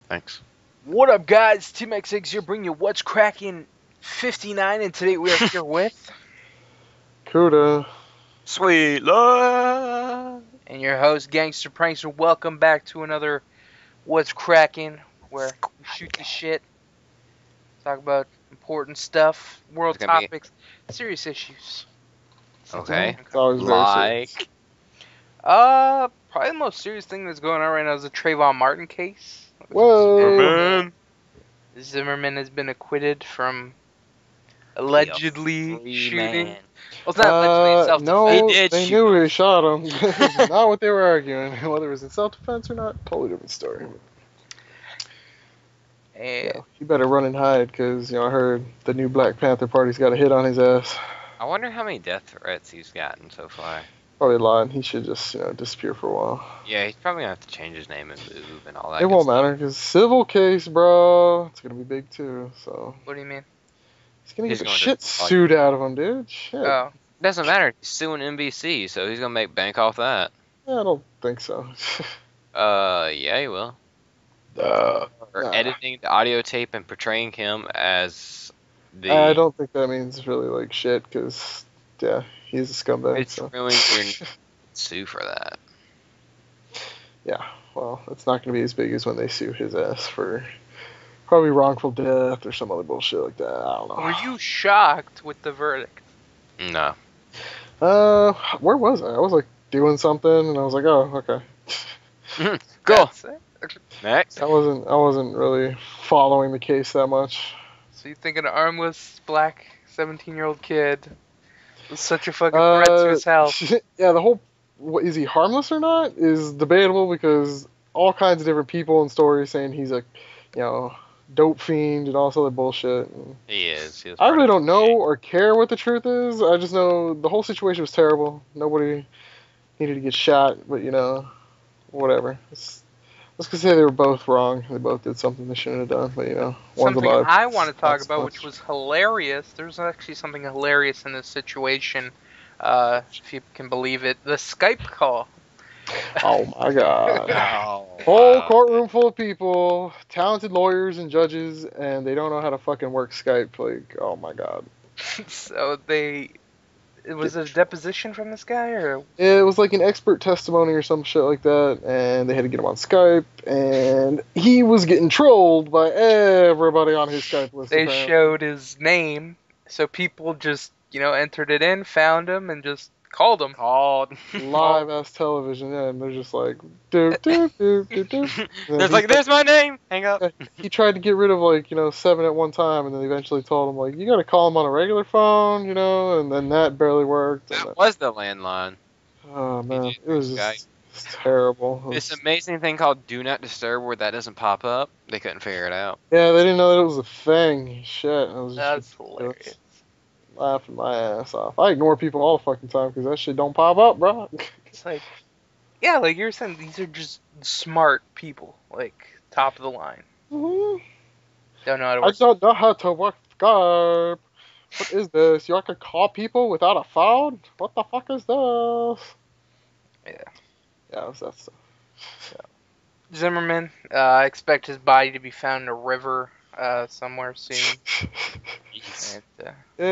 Thanks. What up, guys? TeamxEggS here, bringing you What's Crackin' 59, and today we are here with... Kuda. Sweet love. And your host, Gangster Prankster. Welcome back to another What's Crackin', where we shoot the shit, talk about important stuff, world topics, serious issues. Okay. It's always very serious. Probably the most serious thing that's going on right now is the Trayvon Martin case. Whoa! Zimmermin has been acquitted from allegedly shooting. Man. Well, it's not allegedly, self-defense. No, He did they shoot knew him. he shot him. It's not what they were arguing. Whether it was in self-defense or not, totally different story. And Yeah, he better run and hide, because, I heard the new Black Panther Party's got a hit on his ass. I wonder how many death threats he's gotten so far. Probably lying. He should just, disappear for a while. Yeah, he's probably gonna have to change his name and move and all that. It good won't stuff. matter, because civil case, bro. It's gonna be big, too, so... what do you mean? He's gonna He's get the going to shit fight. sued out of him, dude. Shit. Oh, Doesn't matter. He's suing NBC, so he's gonna make bank off that. Yeah, I don't think so. Yeah, he will. For Nah. editing the audio tape and portraying him as the. I don't think that means really like shit, because yeah, he's a scumbag. It's So. ruined your sue for that. Yeah, well, it's not going to be as big as when they sue his ass for probably wrongful death or some other bullshit like that. I don't know. were you shocked with the verdict? No. Where was I? I was like doing something, and I was like, oh, okay. Go. That's it? Next. I wasn't really following the case that much. So you think an armless black 17-year-old kid was such a fucking threat to his health? Yeah, the whole is he harmless or not is debatable, because all kinds of different people and stories saying he's a, dope fiend and all this other bullshit. And He is. I really don't know or care what the truth is. I just know the whole situation was terrible. Nobody needed to get shot, but whatever. Let's just say they were both wrong. They both did something they shouldn't have done, but one's Something alive. I want to talk That's about, much. which was hilarious. There's actually something hilarious in this situation, if you can believe it. The Skype call. Oh my god. Oh, Whole wow. courtroom full of people, talented lawyers and judges, and they don't know how to fucking work Skype. Like, oh my god. So it was a deposition from this guy, or It was like an expert testimony or some shit like that, and they had to get him on Skype, and he was getting trolled by everybody on his Skype list. they apparently. showed his name, so people just entered it in, found him, and just called him. Called. Live ass television, yeah, and they're just like, doop, doop, doop, doop, doop. And There's he- there's my name. Hang up. he tried to get rid of 7 at one time, and then eventually told him, like, you gotta call him on a regular phone, and then that barely worked. And That was the landline. oh man, did it was guy. just terrible. It This was- amazing thing called Do Not Disturb where that doesn't pop up. They couldn't figure it out. yeah, they didn't know that it was a thing. Shit, I was That's just hilarious. laughing my ass off. I ignore people all the fucking time because that shit don't pop up, bro. It's like, yeah, like you were saying, these are just smart people, like top of the line. Mhm. Don't know how to I work. don't know how to work Skype. What is this? You can call people without a phone? What the fuck is this? Yeah. Yeah, it was that stuff. Zimmerman, I expect his body to be found in a river somewhere soon. And,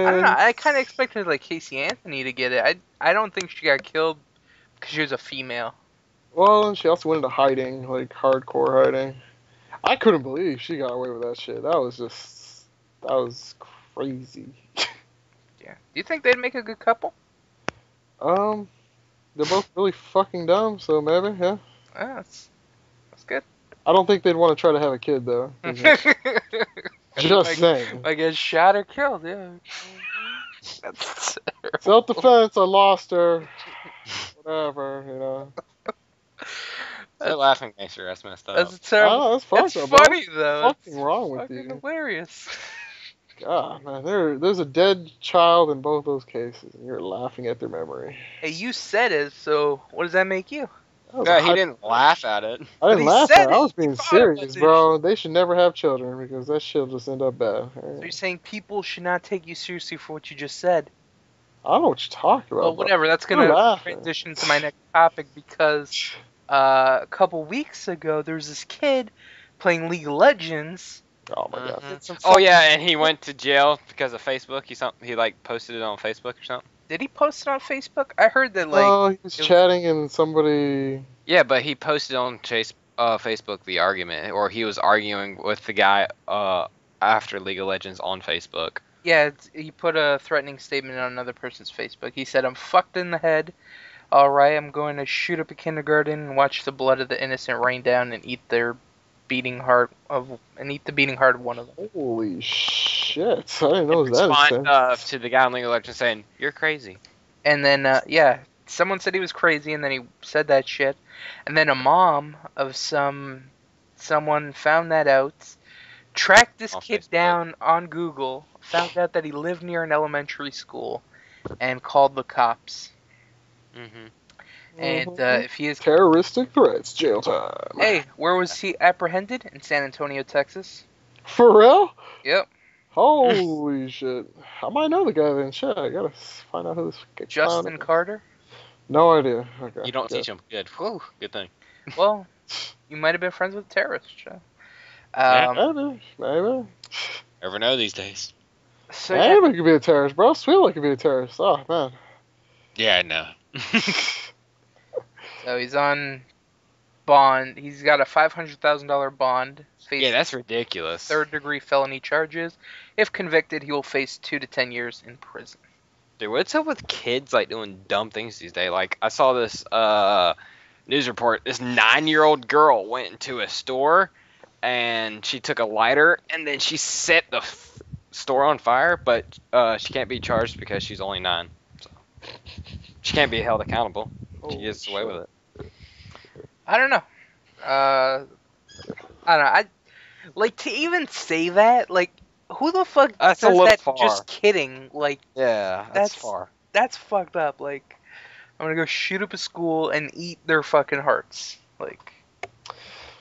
I don't know. I kind of expected like Casey Anthony to get it. I don't think she got killed because she was a female. Well, and she also went into hiding, like hardcore hiding. I couldn't believe she got away with that shit. That was crazy. Yeah. Do you think they'd make a good couple? They're both really fucking dumb, so maybe, yeah. That's good. I don't think they'd want to try to have a kid though. Just saying. I get shot or killed. Yeah. That's terrible. Self-defense, I lost her. Whatever, They're laughing, gangster. That's messed up. That's terrible. Oh, that's fucked It's up, bro. funny though. What's It's fucking wrong with fucking you? hilarious. God, man, there's a dead child in both those cases, and you're laughing at their memory. Hey, you said it, so what does that make you? That was Yeah, a he high- didn't laugh at it. I But didn't he laugh said at it. I it. was being He thought about serious, this. bro. They should never have children because that shit'll just end up bad. So you're saying people should not take you seriously for what you just said? I don't know what you're talking about. Well, bro. whatever. That's You're gonna laughing. transition to my next topic because a couple weeks ago there was this kid playing League of Legends. Oh my god. Get some Oh yeah, and he went to jail because of Facebook. He like posted it on Facebook or something. Did he post it on Facebook? I heard that Oh, he was chatting and somebody. Yeah, but he posted on Facebook the argument, or he was arguing with the guy after League of Legends on Facebook. Yeah, he put a threatening statement on another person's Facebook. He said, "I'm fucked in the head. All right, I'm going to shoot up a kindergarten and watch the blood of the innocent rain down and eat the beating heart of one of them." Holy shit! I didn't know it was that Respond intense. to the guy on League of Legends saying, "You're crazy." And then, someone said he was crazy, and then he said that shit. And then a mom of someone found that out, tracked this On kid Facebook. down on Google, found out that he lived near an elementary school, and called the cops. Mm-hmm. And if he is Terroristic threats, jail time. Hey, where was he apprehended? In San Antonio, Texas. For real? Yep. Holy shit! I might know the guy then. Shit, I gotta find out who this guy Justin is. Carter. No idea. Okay. You don't good. teach him. Good. Whew, good thing. Well, you might have been friends with terrorists, Joe. Maybe. Never know these days. So Anybody could be a terrorist, bro. Sweetly could be a terrorist. Oh man. Yeah, I know. So he's on bond. He's got a $500,000 bond. Yeah, that's ridiculous. Third-degree felony charges. If convicted, he will face 2 to 10 years in prison. Dude, what's up with kids like doing dumb things these days? Like I saw this news report. This 9-year-old girl went into a store and she took a lighter and then she set the store on fire, but she can't be charged because she's only 9. So she can't be held accountable. She gets away with it. I don't know. I don't know. Like, to even say that, like, who the fuck That's a does little that far. just kidding? Like, Yeah, that's far. that's fucked up. Like, I'm gonna go shoot up a school and eat their fucking hearts. Like,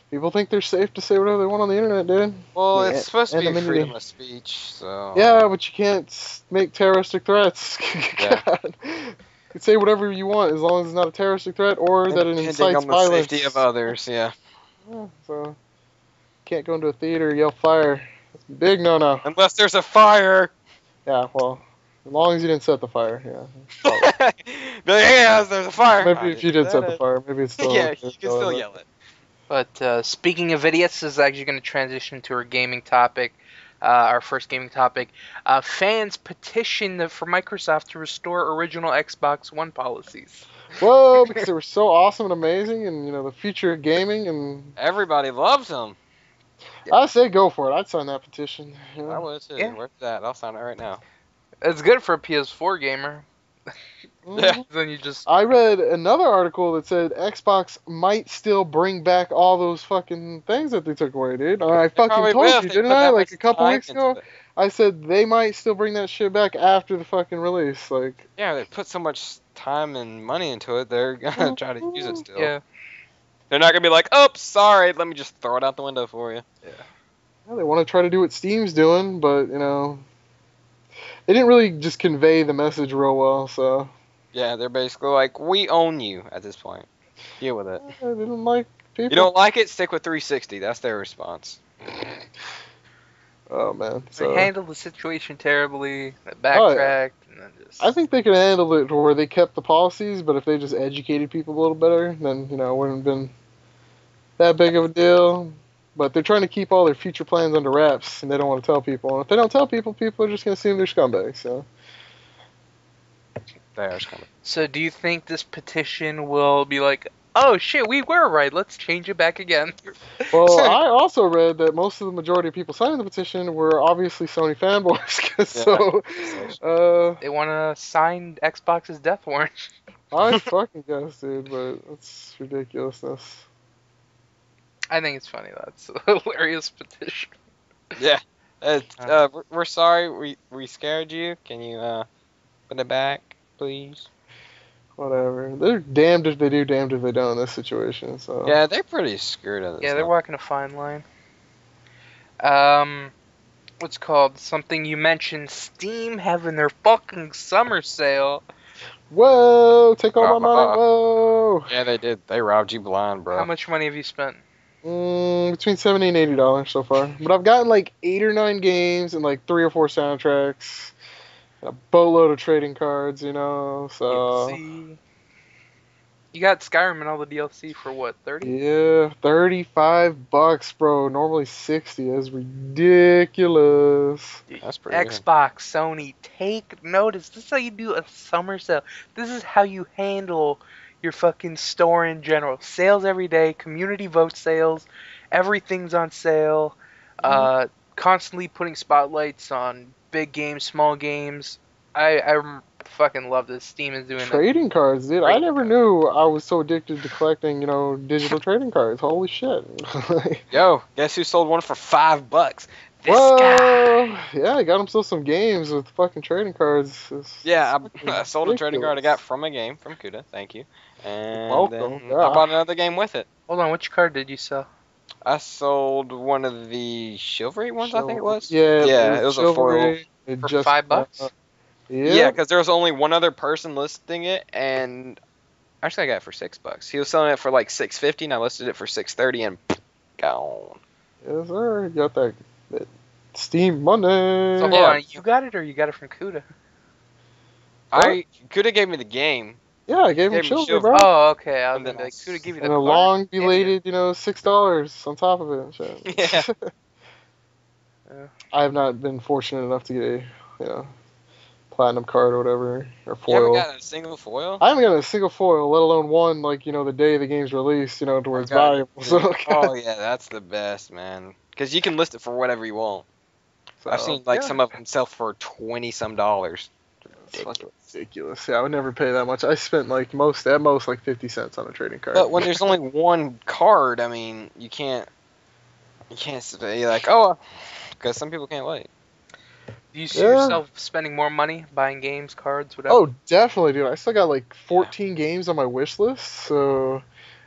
People think they're safe to say whatever they want on the internet, dude. Well, The it's supposed to be anonymity. freedom of speech, so... Yeah, but you can't make terroristic threats. Yeah. God. You can say whatever you want as long as it's not a terroristic threat or that it Depending incites on the violence. safety of others, yeah. Yeah, so can't go into a theater, yell fire. That's a big no-no. Unless there's a fire. Yeah, well, as long as you didn't set the fire, yeah. Yes, there's a fire. Maybe if you did set the fire, maybe it's still. Yeah, okay, you can still yell it. but speaking of idiots, this is actually going to transition to our gaming topic. Our first gaming topic. Fans petition for Microsoft to restore original Xbox One policies. Whoa, because they were so awesome and amazing, and the future of gaming, and Everybody loves them. I say go for it. I'd sign that petition. I would too. Yeah. Where's that? I'll sign it right now. It's good for a PS4 gamer. Yeah. Then you just I read another article that said Xbox might still bring back all those fucking things that they took away, dude. I fucking probably told will if you, they didn't put I? that Like much a couple time weeks into ago, it. I said they might still bring that shit back after the fucking release. Like, Yeah, they put so much time and money into it, they're gonna try to use it still. yeah. They're not gonna be like, oh, sorry, let me just throw it out the window for you. they want to try to do what Steam's doing, but they didn't really just convey the message real well. So Yeah, they're basically like, we own you at this point. Deal with it. I didn't like people. You don't like it? Stick with 360. That's their response. Oh man. They So handled the situation terribly. They backtracked and then just. I think they could handle it to where they kept the policies, but if they just educated people a little better, then it wouldn't have been that big of a deal. But they're trying to keep all their future plans under wraps, and they don't want to tell people. And if they don't tell people, people are just going to assume they're scumbags. So They are kind of. So do you think this petition will be like, oh shit, we were right, let's change it back again? Well, I also read that most of the majority of people signing the petition were obviously Sony fanboys. So, They want to sign Xbox's death warrant. I fucking guess, dude, but it's ridiculousness. I think it's funny. That's a hilarious petition. Yeah. We're sorry. We scared you. Can you put it back, please? Whatever. They're damned if they do, damned if they don't in this situation. So Yeah, they're pretty screwed on this. Yeah, they're one. walking a fine line. What's called something you mentioned? Steam having their fucking summer sale. Whoa! Take all my money! Whoa! Yeah, they did. They robbed you blind, bro. How much money have you spent? Between $70 and $80 so far. But I've gotten like 8 or 9 games and like 3 or 4 soundtracks. A boatload of trading cards, so... DLC. You got Skyrim and all the DLC for what, 30? Yeah, $35, bro. Normally 60. That's ridiculous. That's pretty good. Xbox, Sony, take notice. This is how you do a summer sale. This is how you handle your fucking store in general. Sales every day, community vote sales, everything's on sale. Constantly putting spotlights on big games, small games. I fucking love this. Steam is doing Trading cards, dude. I never knew I was so addicted to collecting, digital trading cards. Holy shit. Yo, guess who sold one for $5? This Whoa! guy. Yeah, I got himself some games with fucking trading cards. Yeah, I sold a trading card I got from a game from Kuda. Thank you. And Welcome, then yeah. I bought another game with it. Hold on, which card did you sell? I sold one of the chivalry ones, I think it was. Yeah, it was a foil. For $5? Yeah, because there was only one other person listing it, and actually I got it for $6. He was selling it for like $6.50, and I listed it for $6.30, and gone. Yes, sir. Got that Steam money. So hold on, you got it or you got it from Kuda? Kuda gave me the game. Yeah, I gave him Chivalry, bro. Oh, okay. I was gonna be like, Kuda give you the and a card? long belated, $6 on top of it. And shit. Yeah. I have not been fortunate enough to get a, platinum card or whatever, or foil. You haven't got a single foil? I haven't got a single foil, let alone one, like, the day the game's released, to where it's valuable. So, oh, yeah, that's the best, man. Because you can list it for whatever you want. So, I've seen, some of them sell for $20-some. It's fucking ridiculous. Yeah, I would never pay that much. I spent, at most, 50 cents on a trading card. But when there's only one card, I mean, you can't say, like, oh, because some people can't wait. Do you see yourself spending more money buying games, cards, whatever? Oh, definitely, dude. I still got 14 games on my wish list. So,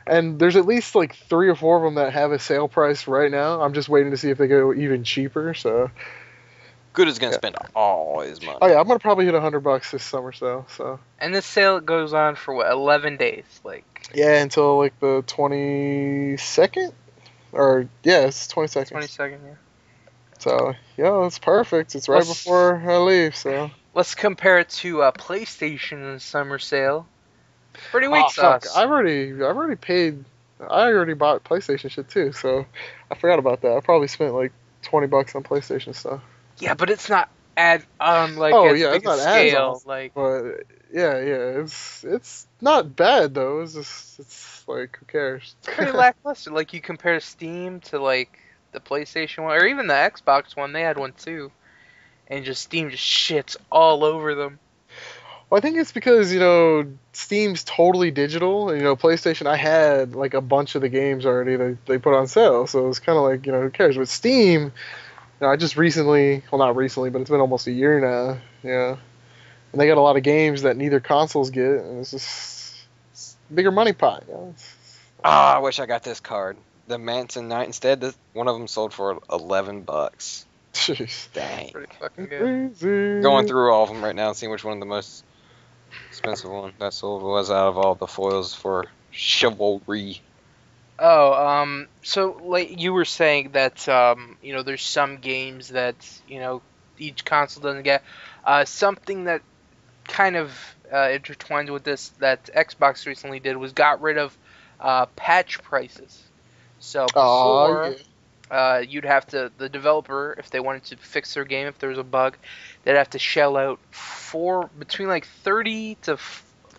and there's at least 3 or 4 of them that have a sale price right now. I'm just waiting to see if they go even cheaper. So, Kuda's gonna spend all his money. Oh yeah, I'm gonna probably hit $100 this summer. So. And this sale goes on for what, 11 days, Yeah, until the 22nd, or it's 22nd. 22nd, yeah. So, it's perfect. It's right before I leave, so. Let's compare it to PlayStation summer sale. Pretty weak fuck. sauce. I already bought PlayStation shit too, so I forgot about that. I probably spent $20 on PlayStation stuff. Yeah, but it's not it's not scale. But it's not bad though. It's who cares? It's pretty lackluster. You compare Steam to the PlayStation one, or even the Xbox one, they had one too, and Steam just shits all over them. Well, I think it's because Steam's totally digital, and PlayStation, I had a bunch of the games already they put on sale, so it's kind of who cares? With Steam, I just recently, well, not recently, but it's been almost a year now, and they got a lot of games that neither consoles get, and it's just bigger money pot. I wish I got this card. The Manson Knight instead. One of them sold for $11. Jeez. Dang. Pretty fucking good. Crazy. Going through all of them right now and seeing which one of the most expensive one that sold was out of all the foils for chivalry. Oh, so you were saying that there's some games that each console doesn't get. Something that kind of intertwines with this that Xbox recently did was got rid of patch prices. So before, you'd have to, the developer, if they wanted to fix their game, if there was a bug, they'd have to shell out between 30 to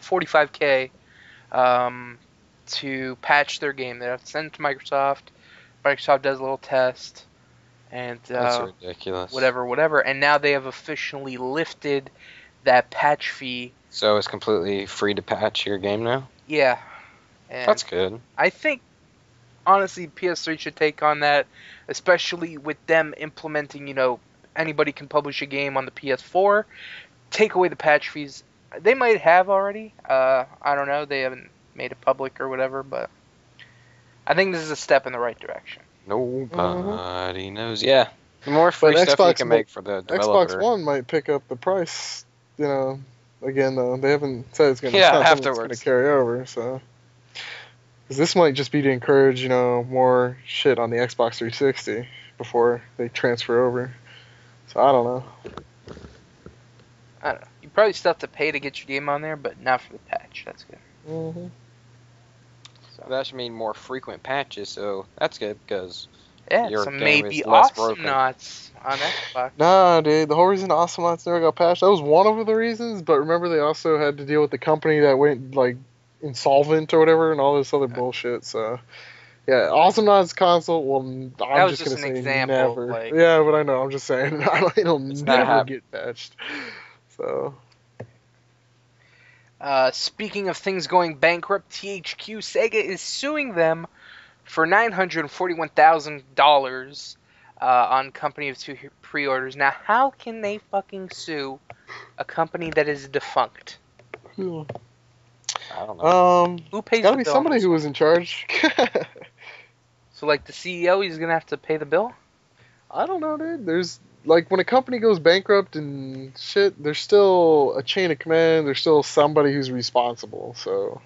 45K to patch their game. They'd have to send it to Microsoft. Microsoft does a little test, and that's ridiculous. Whatever. And now they have officially lifted that patch fee. So it's completely free to patch your game now? Yeah. And that's good. I think, honestly, PS3 should take on that, especially with them implementing, anybody can publish a game on the PS4, take away the patch fees. They might have already. I don't know. They haven't made it public or whatever, but I think this is a step in the right direction. Nobody knows. Yeah. The more free stuff you can make for the developer. Xbox One might pick up the price, again, though. They haven't said it's going to carry over, so. 'Cause this might just be to encourage, more shit on the Xbox 360 before they transfer over. So I don't know. I don't know. You probably still have to pay to get your game on there, but not for the patch. That's good. Mm-hmm. So. That should mean more frequent patches, so that's good because your some game maybe is less awesome broken. knots on Xbox. Nah, dude. The whole reason Awesome Knots never got patched, that was one of the reasons. But remember, they also had to deal with the company that went like insolvent or whatever, and all this other bullshit. So, yeah, Awesome Knots console. Well, I'm was just just gonna an say example, never. like- Yeah, but I know. I'm just saying it'll It's not never happening. get patched. So. Speaking of things going bankrupt, THQ Sega is suing them for $941,000 on Company of Two pre-orders. Now, how can they fucking sue a company that is defunct? Hmm. I don't know. Who pays It's gotta the be bill on somebody this who one? was in charge. So, like, the CEO, he's gonna have to pay the bill? I don't know, dude. There's like when a company goes bankrupt and shit, there's still a chain of command. There's still somebody who's responsible. So,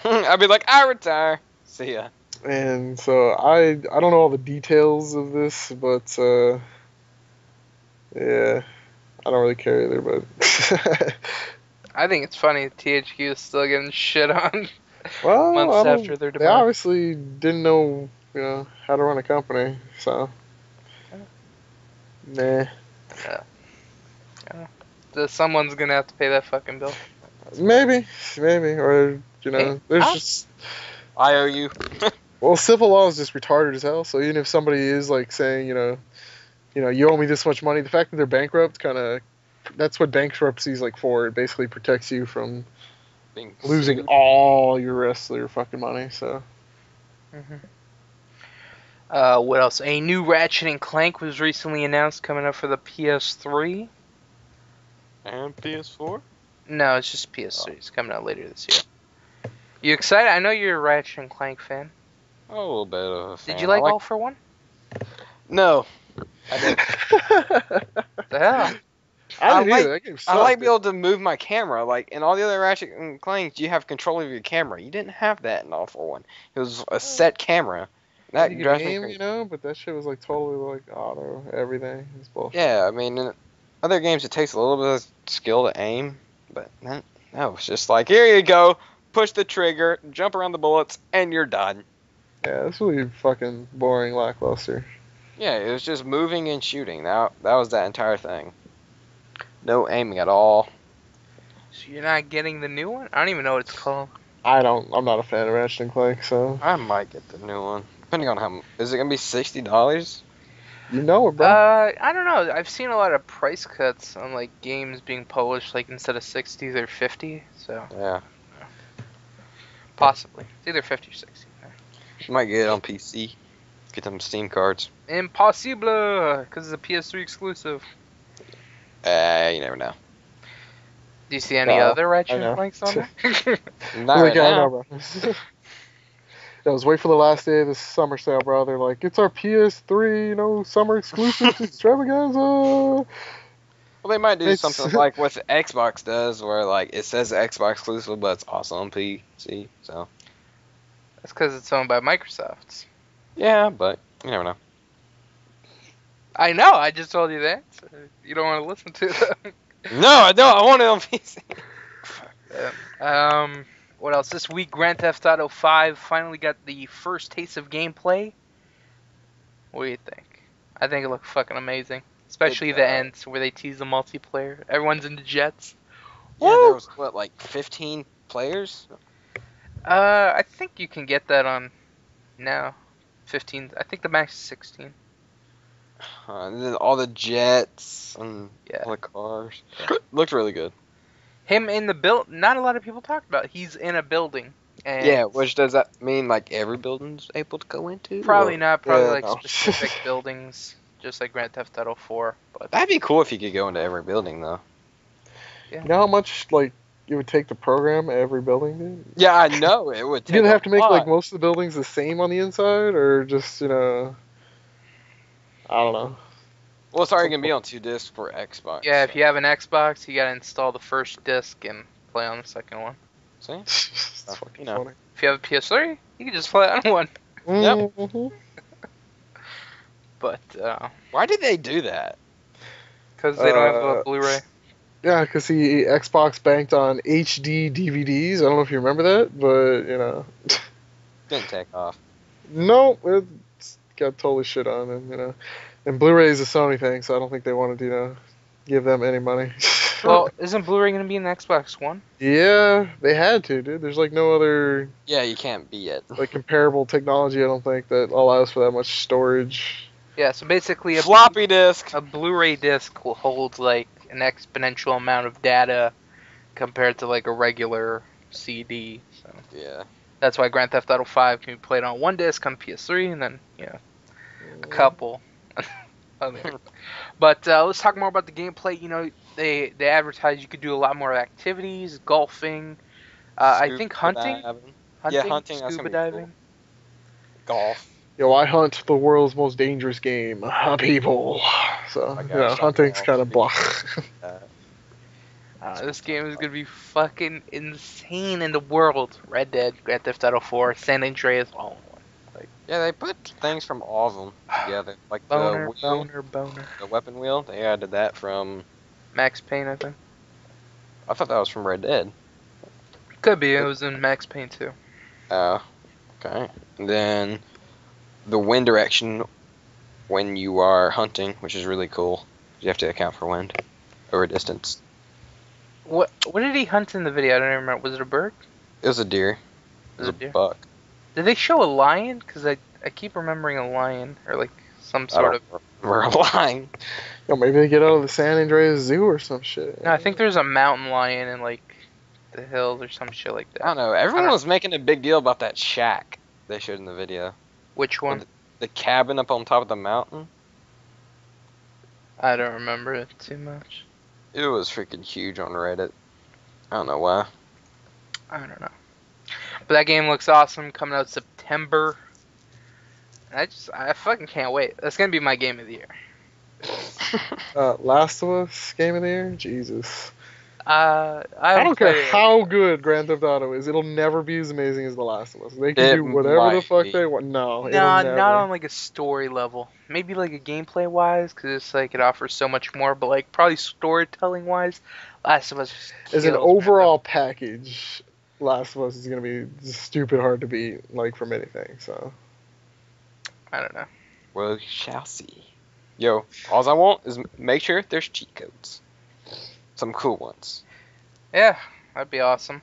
I'd be like, I retire. See ya. and so I don't know all the details of this, but yeah, I don't really care either. But I think it's funny THQ is still getting shit on well, months after their they demise. obviously didn't know how to run a company. So, nah. Someone's gonna have to pay that fucking bill. Maybe, or Hey, there's I'll- just I owe you. well, civil law is just retarded as hell. So even if somebody is like saying, you owe me this much money, the fact that they're bankrupt that's what bankruptcy is like for. It basically protects you from Being losing sued. all your rest of your fucking money. So What else? A new Ratchet and Clank was recently announced coming up for the PS3. And PS4? No, it's just PS3. It's coming out later this year. You excited? I know you're a Ratchet and Clank fan. Oh, a little bit of a fan. Did you like All for One? No. I didn't. The hell? I didn't like- either. That game I sucked, like being able to move my camera. Like in all the other Ratchet and Clanks, you have control of your camera. You didn't have that in All for One. It was a set camera. That you could drives me aim, crazy. but that shit was like totally like auto everything. It's bullshit. Yeah, I mean, in other games it takes a little bit of skill to aim, but no, it's just like here you go, push the trigger, jump around the bullets, and you're done. Yeah, this really fucking boring, lackluster. Yeah, it was just moving and shooting. That was that entire thing. No aiming at all. So you're not getting the new one? I don't even know what it's called. I'm not a fan of Ratchet and Clank, so I might get the new one, depending on how. Is it gonna be $60? you know it, bro. I don't know. I've seen a lot of price cuts on like games being published. Like instead of 60, they're 50. So Yeah, possibly it's either 50 or 60. you might get it on PC. Get them Steam cards. Impossible, because it's a PS3 exclusive. You never know. Do you see any No, other Ratchet I know. and Clanks on there? Not right I now. know, bro. Yeah, let's wait for the last day of the summer sale, bro. They're like, it's our PS3, summer exclusive extravaganza. Well, they might do It's- something like what Xbox does, where like it says Xbox exclusive, but it's also on PC. So That's because it's owned by Microsoft. yeah, but you never know. I know. I just told you that. So you don't want to listen to them. No, I don't. I want it on PC. What else? This week, Grand Theft Auto 5 finally got the first taste of gameplay. What do you think? I think it looked fucking amazing. Especially the end where they tease the multiplayer. Everyone's in the jets. Yeah, Woo! there was what, like 15 players? I think you can get that on now. 15. I think the max is 16. And then all the jets and Yeah. all the cars. Looked really good. Him in the build. Not a lot of people talked about. He's in a building. And Yeah, which does that mean like every building's able to go into? Probably or- not. Probably Yeah, like no. specific buildings, just like Grand Theft Auto 4. But That'd be cool if you could go into every building though. You know how much like it would take to program every building, dude? Yeah, I know it would. You either take have a to make lot. like most of the buildings the same on the inside, or just I don't know. Well, it's already gonna be on 2 discs for Xbox. yeah, if so- you have an Xbox, you gotta install the first disc and play on the second one. See? It's fucking You know. funny. If you have a PS3, you can just play it on one. Yep. Mhm. But Why did they do that? because they don't have a Uh, Blu-ray. Yeah, because Xbox banked on HD DVDs. I don't know if you remember that, but you know, Didn't take off. no, it got totally shit on, and Blu-ray is a Sony thing, so I don't think they wanted to, give them any money. Well, isn't Blu-ray gonna be in the Xbox One? Yeah, they had to, dude. There's like no other Yeah, you can't beat it. like comparable technology. I don't think that allows for that much storage. Yeah. So basically, Floppy disk. a Blu-ray disc will hold like an exponential amount of data compared to like a regular CD. So Yeah. that's why Grand Theft Auto 5 can be played on one disc on PS3, and then a couple. on there. But let's talk more about the gameplay. You know, they advertise you could do a lot more activities, golfing. I think hunting, diving. hunting, Hunting, that's scuba gonna be cool. diving. Golf. Yo, I hunt the world's most dangerous game, people. So My God, shot hunting's golf. kind of blah. This game is gonna be fucking insane in the world. Red Dead, Grand Theft Auto 4, San Andreas, all in one. Yeah, they put things from all of them together. Like Boner, the wheel, boner. the weapon wheel. They added that from. Max Payne, I think. I thought that was from Red Dead. Could be. It was in Max Payne too. Oh, okay. And then the wind direction when you are hunting, which is really cool. You have to account for wind over distance. What did he hunt in the video? I don't even remember. Was it a bird? It was a deer. It was a deer? buck. Did they show a lion? Because I keep remembering a lion or like some I sort of. don't remember a line. Yo, maybe they get out of the San Andreas Zoo or some shit. No, I think there's a mountain lion in like the hills or some shit like that. I don't know. Everyone was making a big deal about that shack they showed in the video. Which one? The cabin up on top of the mountain. I don't remember it too much. It was freaking huge on Reddit. I don't know why. I don't know. But that game looks awesome. Coming out September. I fucking can't wait. That's gonna be my game of the year. Last of Us game of the year? Jesus. I don't care how good Grand Theft Auto is, it'll never be as amazing as The Last of Us. They can do whatever the fuck they want. No, it'll never. Not on like a story level. Maybe like a gameplay wise, because it's like it offers so much more. But like probably storytelling wise, Last of Us as an overall package, Last of Us is gonna be stupid hard to beat, like from anything. So I don't know. Well, we shall see. Yo, all I want is make sure there's cheat codes. Some cool ones. Yeah, that'd be awesome.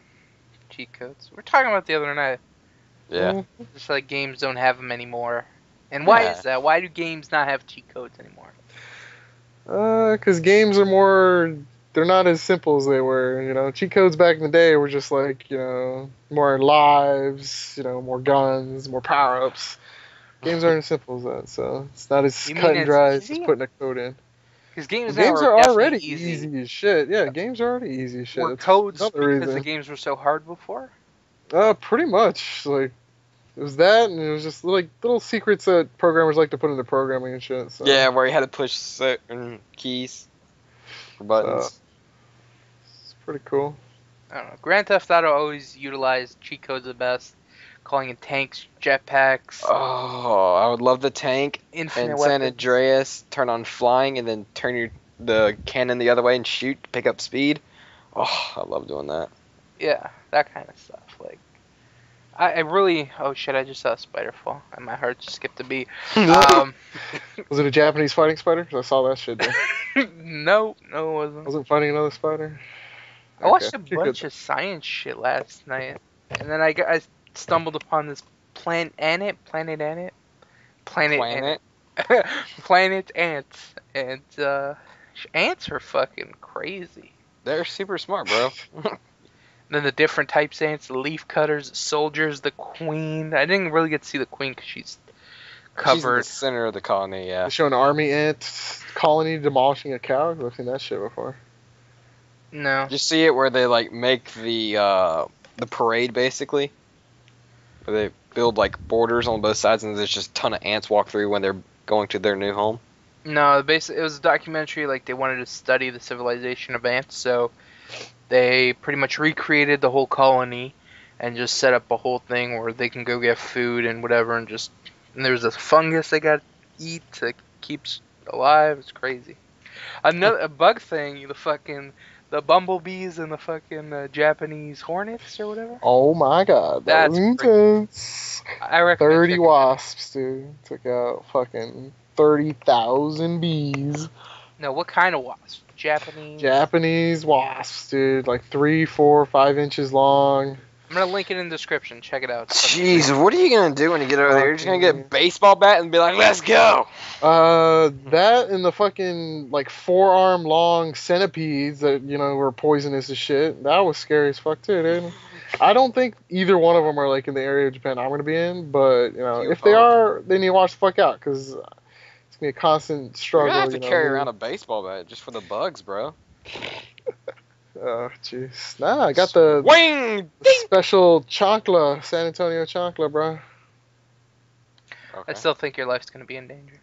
Cheat codes. We were talking about the other night. Yeah. Just like games don't have them anymore. And why Yeah. is that? Why do games not have cheat codes anymore? because games are more. They're not as simple as they were. Cheat codes back in the day were just like, more lives, more guns, more power ups. Games aren't as simple as that, so it's not as You cut mean and it's dry as easy? just putting a code in. Because games, Games now are definitely already easy as shit. Yeah, games are already easy as shit. Were That's codes another because reason. the games were so hard before? Pretty much. Like, it was that, and it was just like little secrets that programmers like to put into programming and shit. So. Yeah, where you had to push certain keys for buttons. It's pretty cool. I don't know. Grand Theft Auto always utilized cheat codes the best, calling in tanks, jetpacks, Oh, I would love the tank infinite and San weapons. Andreas. Turn on flying and then turn the cannon the other way and shoot, pick up speed. Oh, I love doing that. Yeah, that kind of stuff. Like, I really. Oh shit! I just saw a spider fall, and my heart just skipped a beat. Was it a Japanese fighting spider? 'Cause I saw that shit there. No, it wasn't. Wasn't fighting another spider? I watched a Okay. bunch of science shit last night, and then I stumbled upon this planet ant, and ants are fucking crazy. They're super smart, bro. Then the different types of ants, the leaf cutters, the soldiers, the queen. I didn't really get to see the queen because she's She's in covered. the center of the colony, yeah. They show an army ant colony demolishing a cow. I've seen that shit before. No. Did you see it where they like make the parade basically? Where they build like borders on both sides and there's just a ton of ants walk through when they're going to their new home. No, basically it was a documentary. Like they wanted to study the civilization of ants, so they pretty much recreated the whole colony and just set up a whole thing where they can go get food and whatever, and there's a fungus they got to eat to keeps alive. It's crazy. Another a bug thing, the bumblebees and the fucking Japanese hornets or whatever. Oh my god, that was That's crazy. intense. I recommend 30 checking it out. wasps, dude. Took out fucking 30,000 bees. No, what kind of wasp? Japanese. Japanese wasps, dude. Like 3, 4, 5 inches long. I'm gonna link it in the description. Check it out. Jeez, what are you gonna do when you get over there? You're just gonna get a baseball bat and be like, "Let's go." That and the fucking like 4-arm long centipedes that were poisonous as shit. That was scary as fuck too, dude. I don't think either one of them are like in the area of Japan I'm gonna be in, but if they are, they need to watch the fuck out because it's gonna be a constant struggle. You're gonna have to carry around a baseball bat just for the bugs, bro. Oh jeez, nah, I got the Wing. special chancla, San Antonio chancla, bro. I still think your life's gonna be in danger.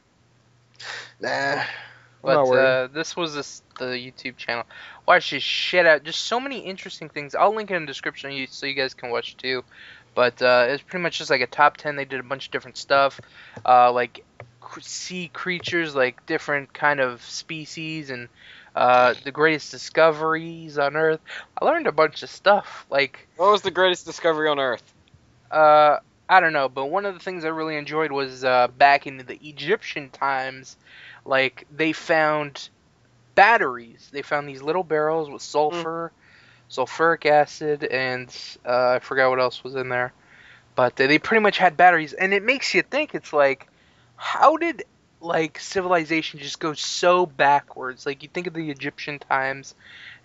Nah, I'm not But worried. this was the YouTube channel. Watch this shit out. Just so many interesting things. I'll link it in the description so you guys can watch too. But it's pretty much just like a top 10. They did a bunch of different stuff, like sea creatures, like different kind of species, and the greatest discoveries on Earth. I learned a bunch of stuff. Like, What was the greatest discovery on Earth? I don't know, but one of the things I really enjoyed was back in the Egyptian times, like they found batteries. They found these little barrels with sulfuric acid, and I forgot what else was in there. But they pretty much had batteries, and it makes you think. It's like, how did like civilization just go so backwards? Like you think of the Egyptian times,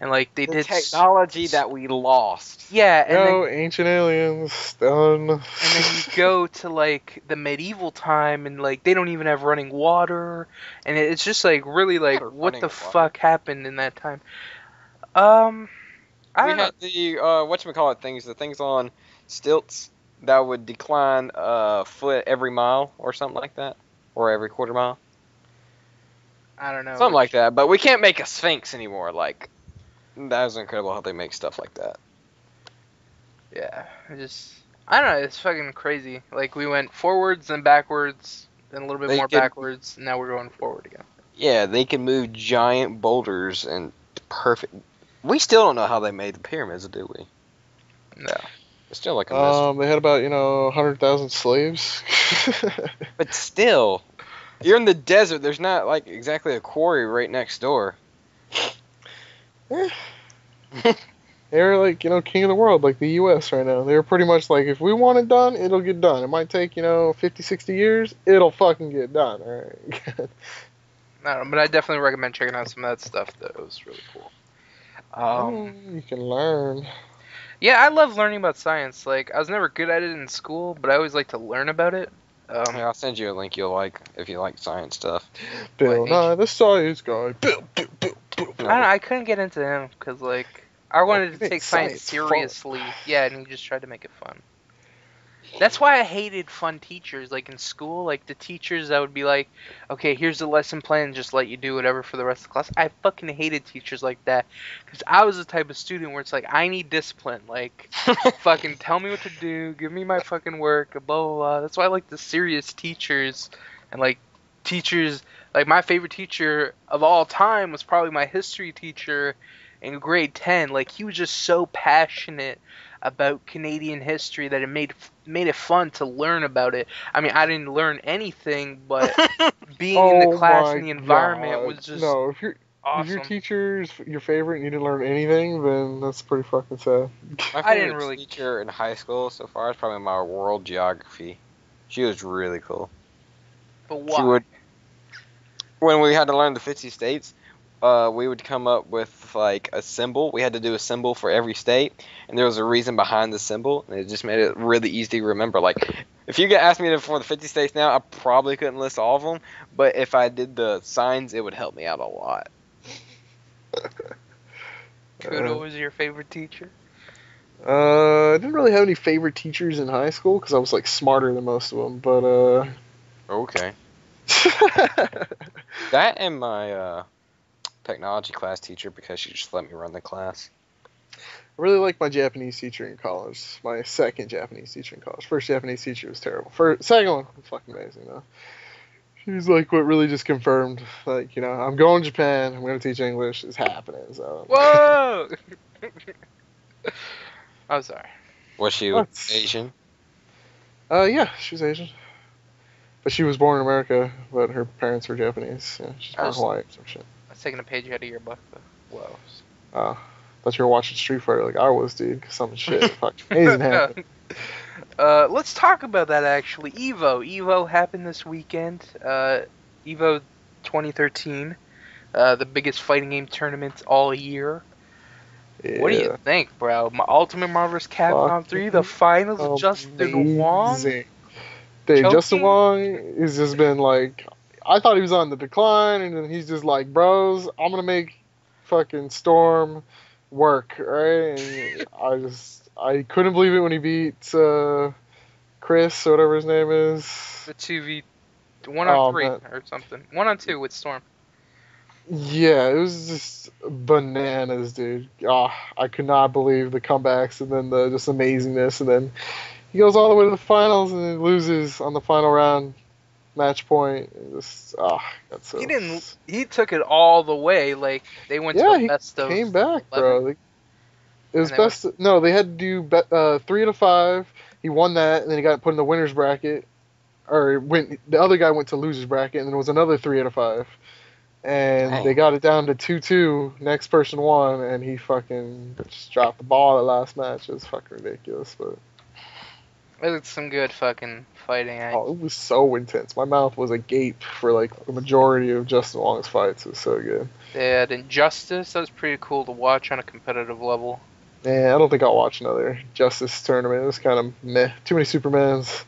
and like they The did technology that we lost. yeah, and then Ancient aliens done. and then you go to like the medieval time, and like they don't even have running water, and it's just like really like Never what running the water. fuck happened in that time? I We don't know. had the whatchamacallit things, the things on stilts that would decline a foot every mile or something like that, or every quarter mile, I don't know. something like that. But we can't make a sphinx anymore. Like that was incredible how they make stuff like that. Yeah, I don't know. It's fucking crazy. Like we went forwards and backwards, then a little bit They more could- backwards, and now we're going forward again. Yeah, they can move giant boulders and perfect. We still don't know how they made the pyramids, do we? No. It's still like a mystery. They had about 100,000 slaves. But still, you're in the desert. There's not like exactly a quarry right next door. They're like king of the world, like the U.S. right now. They're pretty much like, if we want it done, it'll get done. It might take 50, 60 years. It'll fucking get done. All right. I don't know, but I definitely recommend checking out some of that stuff. That was really cool. You can learn. Yeah, I love learning about science. Like, I was never good at it in school, but I always like to learn about it. Yeah, I'll send you a link you'll like if you like science stuff. Bill Nye, the science guy. Bill. I don't know, I couldn't get into him because, like, I wanted to make take science science fun. seriously. Yeah, and he just tried to make it fun. That's why I hated fun teachers. Like, in school, like, the teachers that would be like, okay, here's the lesson plan, and just let you do whatever for the rest of the class. I fucking hated teachers like that. Because I was the type of student where it's like, I need discipline. Like, fucking tell me what to do, give me my fucking work, blah, blah, blah. That's why I like the serious teachers. And, like, teachers, like, my favorite teacher of all time was probably my history teacher in grade 10. Like, he was just so passionate about Canadian history that it made it fun to learn about it. I mean, I didn't learn anything, but being in the class and the environment was just no. If your awesome. teacher's your favorite and you didn't learn anything, then that's pretty fucking sad. My I didn't favorite really- teacher in high school so far is probably my world geography. She was really cool. But She why? would, when we had to learn the 50 states, we would come up with like a symbol. We had to do a symbol for every state, and there was a reason behind the symbol, and it just made it really easy to remember. Like, if you asked me for the 50 states now, I probably couldn't list all of them, but if I did the signs, it would help me out a lot. Kudo was your favorite teacher? I didn't really have any favorite teachers in high school because I was like smarter than most of them. But Okay. That and my technology class teacher, because she just let me run the class. I really liked my Japanese teacher in college. My second Japanese teacher in college. First Japanese teacher was terrible. Second one was fucking amazing though. She was like what really just confirmed, like, I'm going to Japan. I'm going to teach English. It's happening. So. Whoa! I'm sorry. Was she Asian? Yeah, she was Asian. But she was born in America, but her parents were Japanese. Yeah, she's born in Hawaii or some shit. I was taking a page out of your book, though. Whoa. Thought you were watching Street Fighter like I was, dude. Some shit fucking amazing happened. Let's talk about that, actually. Evo happened this weekend. Evo 2013. The biggest fighting game tournament all year. Yeah. What do you think, bro? Ultimate Marvel vs. Capcom 3, the finals of Justin Wong? Dude, Justin Wong has just been like, I thought he was on the decline, and then he's just like, bros, I'm gonna make fucking Storm work, right? And I couldn't believe it when he beat Chris, or whatever his name is. The 2v, 1-on-3 or something. 1-on-2 with Storm. Yeah, it was just bananas, dude. I could not believe the comebacks and then the just amazingness, and then he goes all the way to the finals and then loses on the final round, match point. Just that's so. He took it all the way. Like they went to the best of. Yeah, he came back, 11. Bro. It was best. No, they had to do 3 out of 5. He won that, and then he got put in the winners bracket, or the other guy went to losers bracket, and then it was another 3 out of 5. And they got it down to 2-2. Next person won, and he fucking just dropped the ball at last match. It was fucking ridiculous, but it was some good fucking fighting. It was so intense. My mouth was agape for like the majority of Justin Wong's fights. It was so good. They had Injustice. That was pretty cool to watch on a competitive level. Yeah, I don't think I'll watch another Justice tournament. It was kind of meh. Too many Supermans.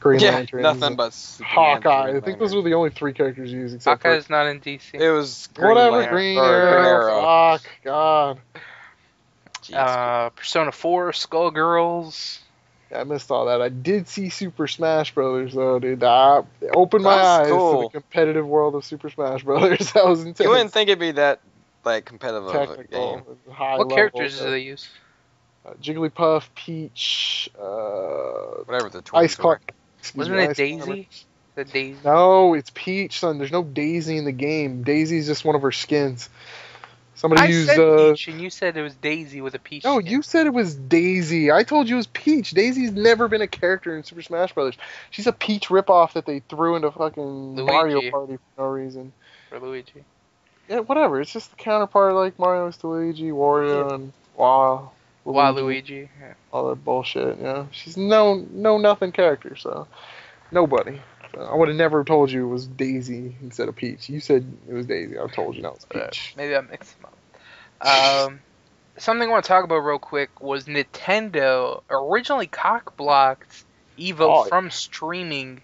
Green Lanterns, nothing but Superman, Hawkeye. I think those were the only 3 characters used. Except Hawkeye's not in DC. It was Green Arrow. Fuck, God. Persona 4, Skullgirls. Yeah, I missed all that. I did see Super Smash Brothers though, dude. That opened my eyes to the competitive world of Super Smash Brothers. That was intense. You wouldn't think it'd be that like competitive technical, game. What characters do they use? Jigglypuff, Peach, whatever the Ice Clark. Wasn't it Daisy? The Daisy? No, it's Peach, son. There's no Daisy in the game. Daisy's just one of her skins. Somebody used Peach, and you said it was Daisy with a peach. No, skin. you said it was Daisy. I told you it was Peach. Daisy's never been a character in Super Smash Brothers. She's a Peach ripoff that they threw into fucking Luigi. Mario Party for no reason. For Luigi. Yeah, whatever. It's just the counterpart like Mario is to Luigi, Wario, and Waluigi. Yeah. All that bullshit, She's no nothing character, so nobody. So I would have never told you it was Daisy instead of Peach. You said it was Daisy. I told you no, it's Peach. Maybe I mixed them up. Something I want to talk about real quick was Nintendo originally cock-blocked Evo from streaming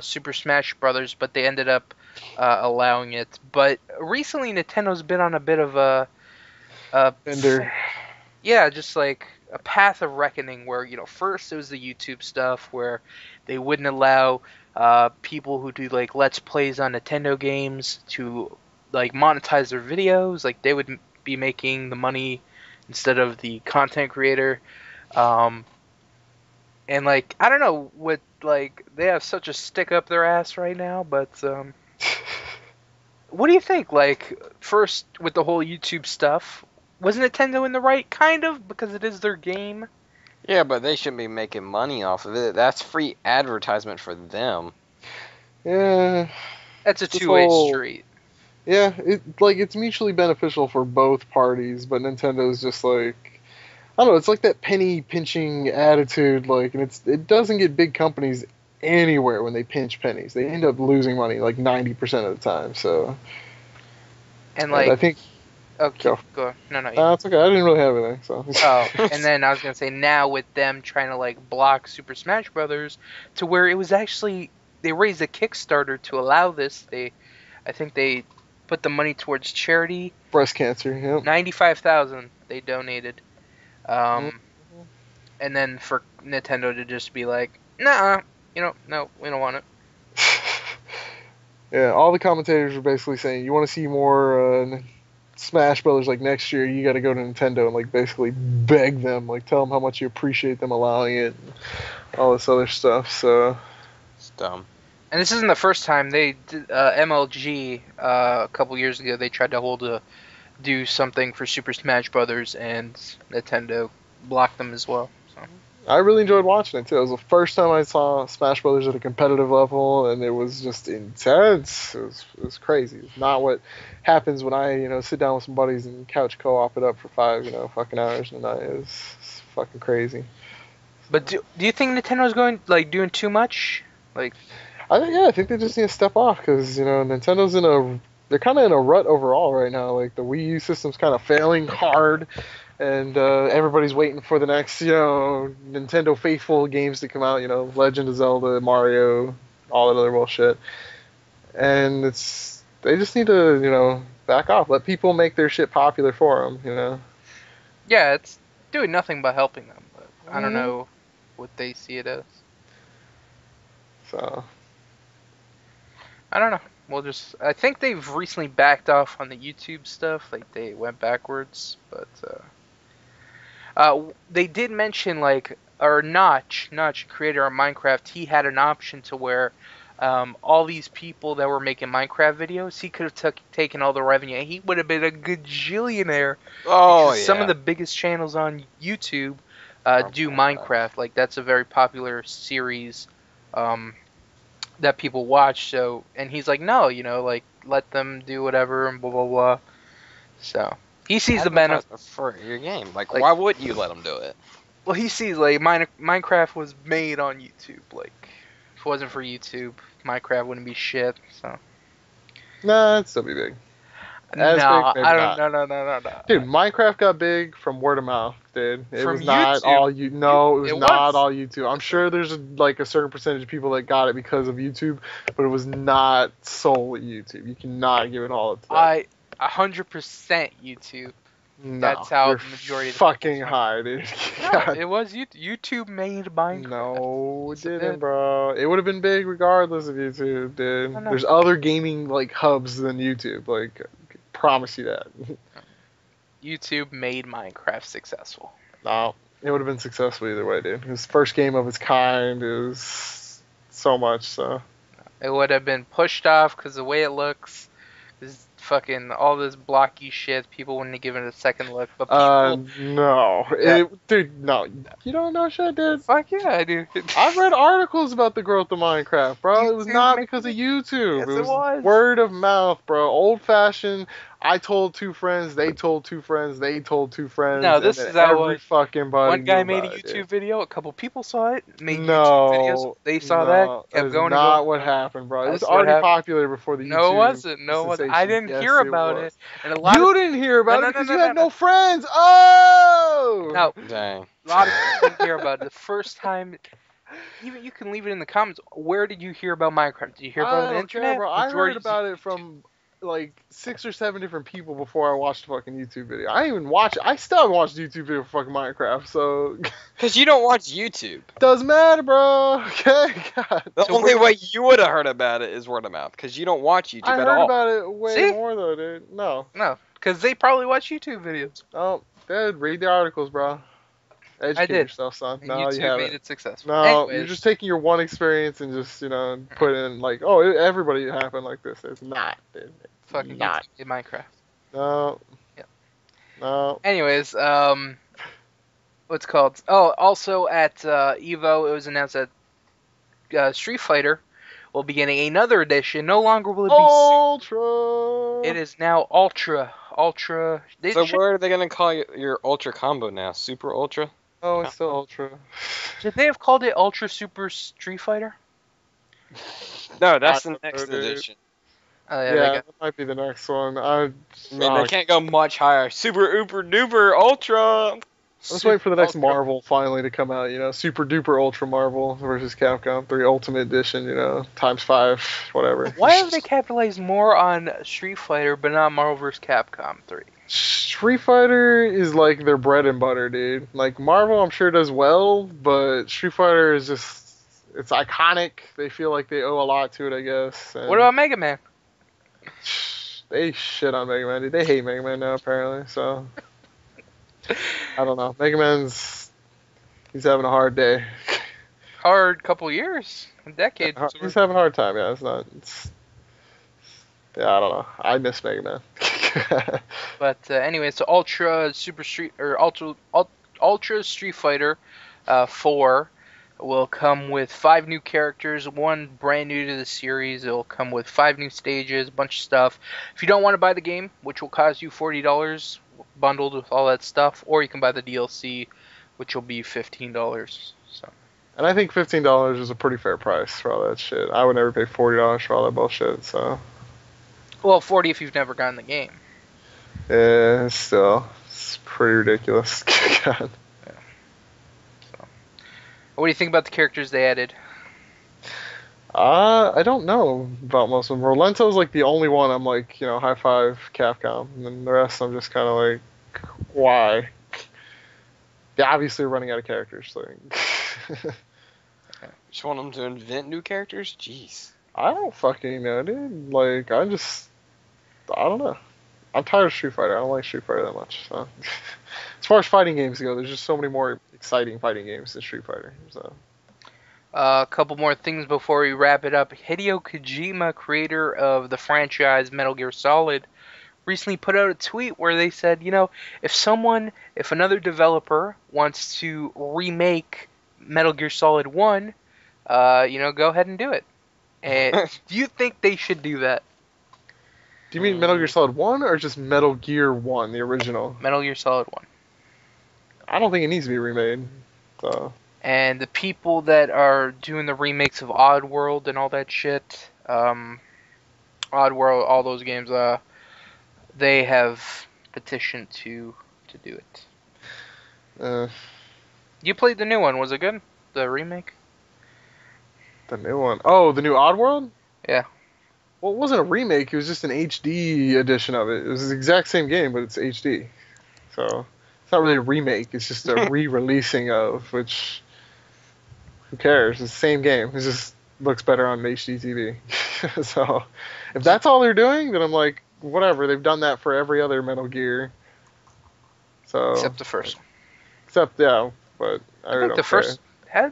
Super Smash Brothers, but they ended up allowing it. But recently Nintendo's been on a bit of a Bender. Yeah, just like a path of reckoning where, first it was the YouTube stuff where they wouldn't allow people who do like Let's Plays on Nintendo games to like monetize their videos. Like they would be making the money instead of the content creator. And like, I don't know what, like, they have such a stick up their ass right now, but what do you think? Like, first with the whole YouTube stuff, was Nintendo in the right? Kind of, because it is their game. Yeah, but they shouldn't be making money off of it. That's free advertisement for them. Yeah. That's a two-way street. Yeah, it's mutually beneficial for both parties, but Nintendo's just like, I don't know, it's like that penny pinching attitude, like, and it doesn't get big companies anywhere when they pinch pennies. They end up losing money like 90% of the time, so. And like, I think. Okay, go on. No. It's okay. I didn't really have anything, so. Oh, and then I was gonna say now with them trying to like block Super Smash Brothers, to where it was actually they raised a Kickstarter to allow this. I think they put the money towards charity. Breast cancer. Yep. 95,000 they donated, and then for Nintendo to just be like, nah, no, we don't want it. Yeah, all the commentators were basically saying, you want to see more Smash Brothers like next year, you got to go to Nintendo and like basically beg them, like tell them how much you appreciate them allowing it, and all this other stuff. So It's dumb. And this isn't the first time they did, MLG a couple years ago. They tried to do something for Super Smash Brothers, and Nintendo blocked them as well. So. I really enjoyed watching it too. It was the first time I saw Smash Brothers at a competitive level, and it was just intense. It was crazy. It's not what happens when I sit down with some buddies and couch co-op it up for 5 fucking hours in a night. It's fucking crazy. But do you think Nintendo's doing too much? Like, I think they just need to step off because Nintendo's they're kind of in a rut overall right now. Like the Wii U system's kind of failing hard. And everybody's waiting for the next, Nintendo faithful games to come out. Legend of Zelda, Mario, all that other bullshit. And they just need to, back off. Let people make their shit popular for them. Yeah, it's doing nothing but helping them. But I don't know what they see it as. So I don't know. I think they've recently backed off on the YouTube stuff. Like they went backwards, but. They did mention Notch, creator of Minecraft, he had an option to where all these people that were making Minecraft videos, he could have taken all the revenue, and he would have been a gajillionaire. Oh, yeah. Some of the biggest channels on YouTube do Minecraft. Like that's a very popular series that people watch. So, and he's like, no, let them do whatever and blah blah blah. So. He sees the benefit for your game. Like, why wouldn't you let them do it? Well, he sees Minecraft was made on YouTube. Like, if it wasn't for YouTube, Minecraft wouldn't be shit. So. Nah, it'd still be big. No, I don't. No. Dude, Minecraft got big from word of mouth, dude. It was not YouTube. all you. No, it was not all YouTube. I'm sure there's a certain percentage of people that got it because of YouTube, but it was not solely YouTube. You cannot give it all to that. 100% YouTube. No, that's how the majority of the fucking high, dude. No, it was YouTube made Minecraft. No, it didn't, bro. It would have been big regardless of YouTube, dude. No. There's other gaming hubs than YouTube. I promise you that. YouTube made Minecraft successful. No, it would have been successful either way, dude. It was the first game of its kind. It was so much so. It would have been pushed off because the way it looks. Fucking all this blocky shit, people wouldn't have given it a second look. But people, no, yeah. Dude, no, you don't know shit, dude. Fuck yeah, I do. I've read articles about the growth of Minecraft, bro. It was not because of YouTube. Yes, it was word of mouth, bro. Old fashioned. I told 2 friends. They told 2 friends. They told 2 friends. No, this is how every fucking buddy. One guy made a YouTube video. A couple people saw it. Made YouTube videos. They saw that. Kept going. Not what happened, bro. It was already popular before the YouTube. No, it wasn't. No, it wasn't. I didn't hear about it. And you didn't hear about it because you had no friends. Oh. No. Dang. A lot of people didn't hear about it. The first time. Even you can leave it in the comments. Where did you hear about Minecraft? Did you hear about it on the internet? Bro. I heard about it from 6 or 7 different people before I watched the fucking YouTube video. I didn't even watch it. I still haven't watched the YouTube video for fucking Minecraft, so. Because you don't watch YouTube. Doesn't matter, bro. Okay, God. The only way you would have heard about it is word of mouth, because you don't watch YouTube at all. I heard about it way more, though, dude. No, because they probably watch YouTube videos. Oh, dude, read the articles, bro. Educate yourself, son. No, YouTube you haven't. made it successful. No, Anyways. You're just taking your one experience and just, put in, everybody happened like this. It's not, dude. Fucking not. In Minecraft. No. Yeah. No. Anyways, what's it called? Oh, also at Evo, it was announced that Street Fighter will be getting another edition. No longer will it be Ultra. It is now Ultra. Ultra. So what are they gonna call your Ultra combo now? Super Ultra? Oh, it's still Ultra. Should they have called it Ultra Super Street Fighter? No, that's the next edition. Yeah, that might be the next one. I mean, they can't go much higher. Super, Uber, Duper, Ultra. Let's wait for the next Marvel finally to come out. Super Duper Ultra Marvel versus Capcom 3 Ultimate Edition. ×5, whatever. Why have they capitalized more on Street Fighter but not Marvel vs. Capcom 3? Street Fighter is their bread and butter, dude. Marvel, I'm sure does well, but Street Fighter is just it's iconic. They feel like they owe a lot to it, I guess. And what about Mega Man? They shit on Mega Man, dude. They hate Mega Man now, apparently. So I don't know. He's having a hard day. Hard couple years, a decade. He's having a hard time. Yeah, yeah, I don't know. I miss Mega Man. But anyway, so Ultra Street Fighter 4 will come with 5 new characters, 1 brand new to the series. It'll come with 5 new stages, a bunch of stuff. If you don't want to buy the game, which will cost you $40 bundled with all that stuff, or you can buy the DLC, which will be $15. So. And I think $15 is a pretty fair price for all that shit. I would never pay $40 for all that bullshit. So. Well, 40 if you've never gotten the game. Yeah, still, it's pretty ridiculous. God. Yeah. So. What do you think about the characters they added? I don't know about most of them. Rolento's like the only one I'm like, high five Capcom. And then the rest I'm just kind of like, why? They're obviously running out of characters. So. Just want them to invent new characters? Jeez. I don't fucking know, dude. Like, I don't know. I'm tired of Street Fighter. I don't like Street Fighter that much. So. As far as fighting games go, there's just so many more exciting fighting games than Street Fighter. So. A couple more things before we wrap it up. Hideo Kojima, creator of the franchise Metal Gear Solid, recently put out a tweet where they said, if another developer wants to remake Metal Gear Solid 1, go ahead and do it. And do you think they should do that? Do you mean Metal Gear Solid 1 or just Metal Gear 1, the original? Metal Gear Solid 1. I don't think it needs to be remade. So. And the people that are doing the remakes of Oddworld and all that shit, Oddworld, all those games, they have petitioned to do it. You played the new one. Was it good? The remake? The new one. Oh, the new Oddworld? Yeah. Well, it wasn't a remake. It was just an HD edition of it. It was the exact same game, but it's HD. So it's not really a remake. It's just a re-releasing of, which, who cares? It's the same game. It just looks better on HD TV. So if that's all they're doing, then I'm like, whatever. They've done that for every other Metal Gear. So except the first one. Yeah, but I think the first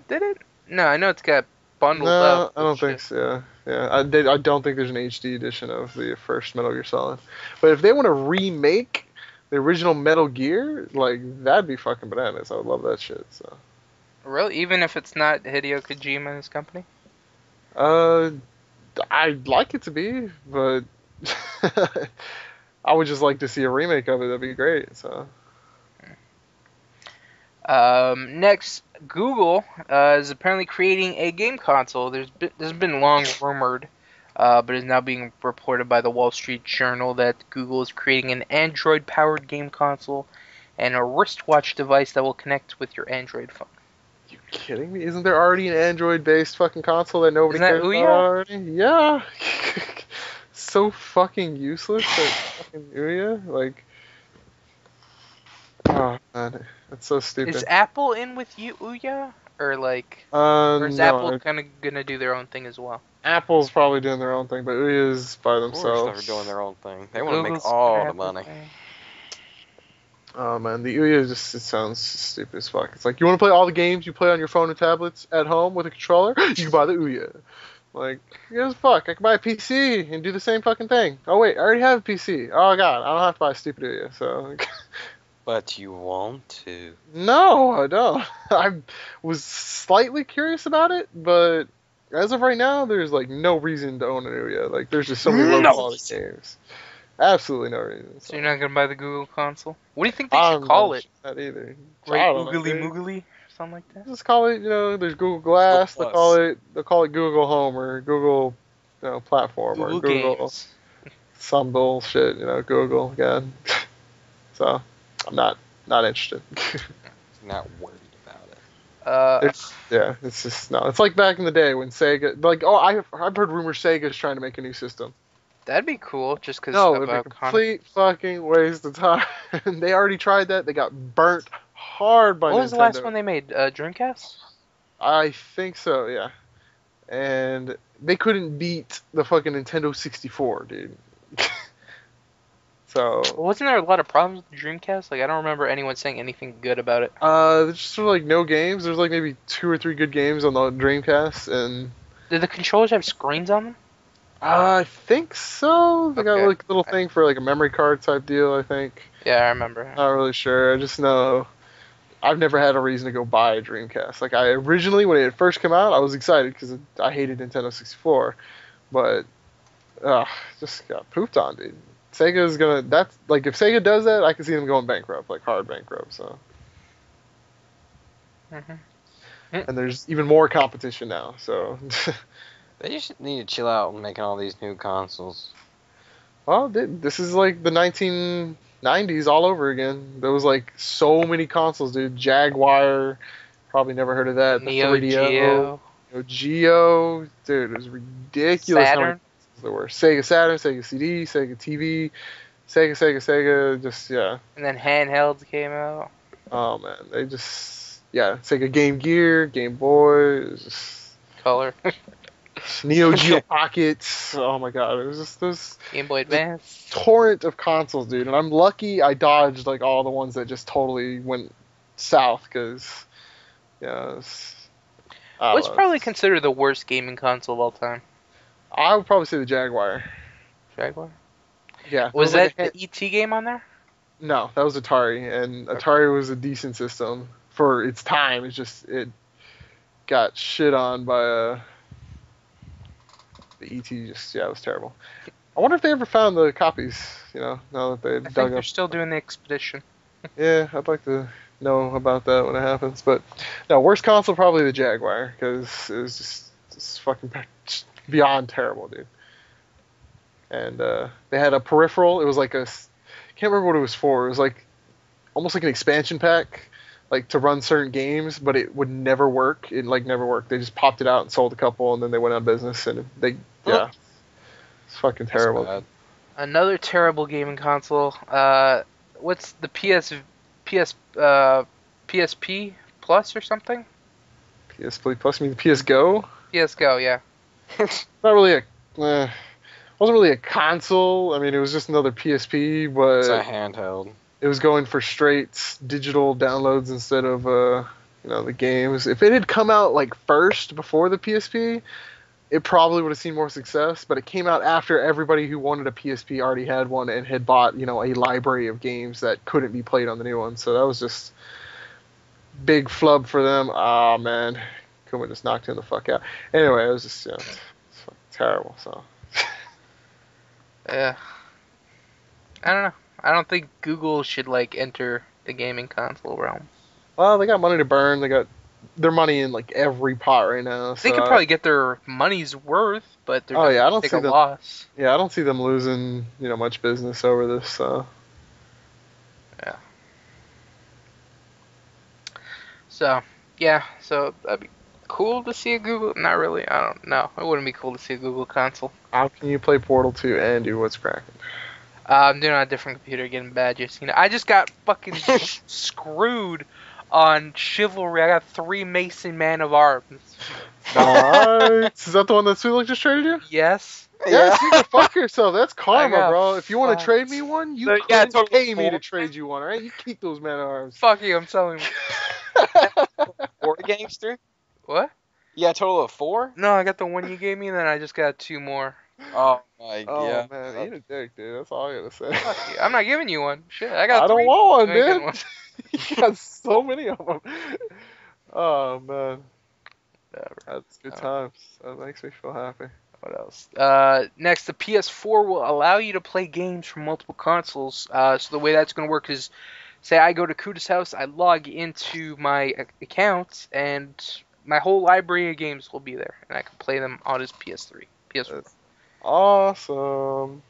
did it? No, I know it's got bundled up. No, I don't think so. Yeah. I don't think there's an HD edition of the first Metal Gear Solid. But if they want to remake the original Metal Gear, like, that'd be fucking bananas. I would love that shit. So. Really? Even if it's not Hideo Kojima and his company? I'd like it to be, but I would just like to see a remake of it. That'd be great. So. Next, Google is apparently creating a game console. This has been long rumored, but is now being reported by the Wall Street Journal that Google is creating an Android-powered game console and a wristwatch device that will connect with your Android phone. You kidding me? Isn't there already an Android-based fucking console that nobody cares about already? Yeah. So fucking useless, that fucking Ouya. Like, oh man, that's so stupid. Is Apple in with you, Ouya? Or or is Apple kind of gonna do their own thing as well? Apple's probably doing their own thing, but Ouya's by themselves. Of course they're doing their own thing. They want to make all the money. Oh man, the Ouya it sounds stupid as fuck. It's like, you want to play all the games you play on your phone and tablets at home with a controller? You can buy the Ouya. Like, as fuck, I can buy a PC and do the same fucking thing. Oh wait, I already have a PC. Oh god, I don't have to buy a stupid Ouya, so. But you want to. No, I don't. I was slightly curious about it, but as of right now, there's like no reason to own an Ouya. Like, there's just so many low quality games. Absolutely no reason. So you're not gonna buy the Google console? What do you think they should call it? Not either. Great Oogly Moogly? Something like that? Just call it, there's Google Glass, they'll call it Google Home or Google, Platform Google or Google Games. Some bullshit, Google again. So I'm not interested. Not worried about it. It's just no. It's like back in the day when Sega, I've heard rumors Sega's trying to make a new system. That'd be cool, just because it'd be a complete fucking waste of time. They already tried that. They got burnt hard by Nintendo. What was the last one they made? Dreamcast? I think so, yeah. And they couldn't beat the fucking Nintendo 64, dude. So Wasn't there a lot of problems with the Dreamcast? Like I don't remember anyone saying anything good about it. there's just sort of like no games. There's like maybe 2 or 3 good games on the Dreamcast, and Did the controllers have screens on them? I think so. They got Okay. like a little thing for like a memory card type deal, I think. Yeah, I remember. Not really sure. I just know I've never had a reason to go buy a Dreamcast. Like I originally, when it had first come out, I was excited because I hated Nintendo 64, but just got pooped on, dude. Sega's gonna. That's like if Sega does that, I can see them going bankrupt, like hard bankrupt. So. Mhm. And there's even more competition now. So. They just need to chill out and making all these new consoles. Well, dude, this is like the 1990s all over again. There was like so many consoles, dude. Jaguar, probably never heard of that. The Neo 3DO, Geo. Neo Geo, dude, it was ridiculous how many Saturn. consoles there were. Sega Saturn, Sega CD, Sega TV, Sega, just yeah. And then handhelds came out. Oh man, they just Sega Game Gear, Game Boy, it was just Color. Neo Geo Pockets. Oh my god, it was just this Game Boy Advance. torrent of consoles, dude. And I'm lucky I dodged like all the ones that just totally went south, because What's probably considered the worst gaming console of all time? I would probably say the Jaguar. Jaguar. Yeah. Was like that the ET game on there? No, that was Atari, and Atari was a decent system for its time. It's just it got shit on by the ET. Just it was terrible. I wonder if they ever found the copies. Now that they I dug think they're up. still doing the expedition. Yeah, I'd like to know about that when it happens. But no, worst console probably the Jaguar, because it was just fucking beyond terrible, dude. And they had a peripheral. It was like can't remember what it was for. It was like almost like an expansion pack, like to run certain games, but it would never work. It like never worked. They just popped it out and sold a couple, and then they went out of business. And it's fucking terrible. That's bad. Another terrible gaming console. What's the PSP Plus or something? PS Plus, you mean the PS Go? PS Go, yeah. Not really wasn't really a console. I mean, it was just another PSP, but It's a handheld. it was going for straight digital downloads instead of the games. If it had come out like first before the PSP, it probably would have seen more success. But it came out after everybody who wanted a PSP already had one and had bought a library of games that couldn't be played on the new one. So that was just big flub for them. Oh man, Kuma just knocked him the fuck out. Anyway, it was just it's fucking terrible. So. Yeah. I don't know. I don't think Google should enter the gaming console realm. Well, they got money to burn. They got their money in like every pot right now. They could probably get their money's worth, but they're I don't take see a them. loss. Yeah, I don't see them losing much business over this. So. Yeah. So that'd be cool to see a Google. Not really. I don't know. It wouldn't be cool to see a Google console. How can you play Portal 2 and do what's cracking? I'm doing it on a different computer, getting badges. I just got fucking screwed on Chivalry. I got 3 Mason Man of Arms. Nice. Is that the one that Sulek just traded you? Yes. Yes, you can fuck yourself. That's karma, got bro. If you want to fucked. trade me one, you So, couldn't totally pay me to four. trade you one, alright? You keep those man arms. Fuck you. I'm selling. 4 gangster? What? Yeah, a total of 4? No, I got the one you gave me, and then I just got 2 more. Oh my Oh god. man, eat a dick, dude. That's all I gotta say. Fuck you. I'm not giving you one. Shit, I got. I don't 3. want one, You ain't dude. getting You got so many of them. Oh man, Whatever. that's good Oh. times. That makes me feel happy. What else? Next, the PS4 will allow you to play games from multiple consoles. So the way that's going to work is, say I go to Kuda's house, I log into my account, and my whole library of games will be there, and I can play them on his PS3, PS4. Awesome.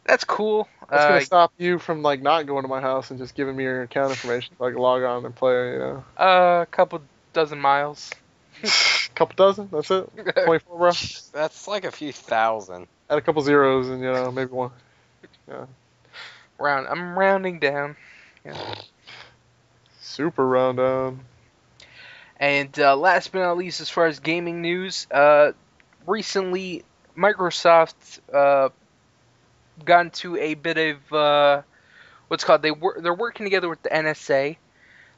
That's cool. That's gonna stop you from not going to my house and just giving me your account information so I can log on and play. A couple dozen miles. Couple dozen. That's it. 24, bro. That's like a few thousand. Add a couple zeros and maybe one. Yeah. I'm rounding down. Yeah. Super round down. And last but not least, as far as gaming news, recently Microsoft gotten to a bit of what's called they're working together with the NSA,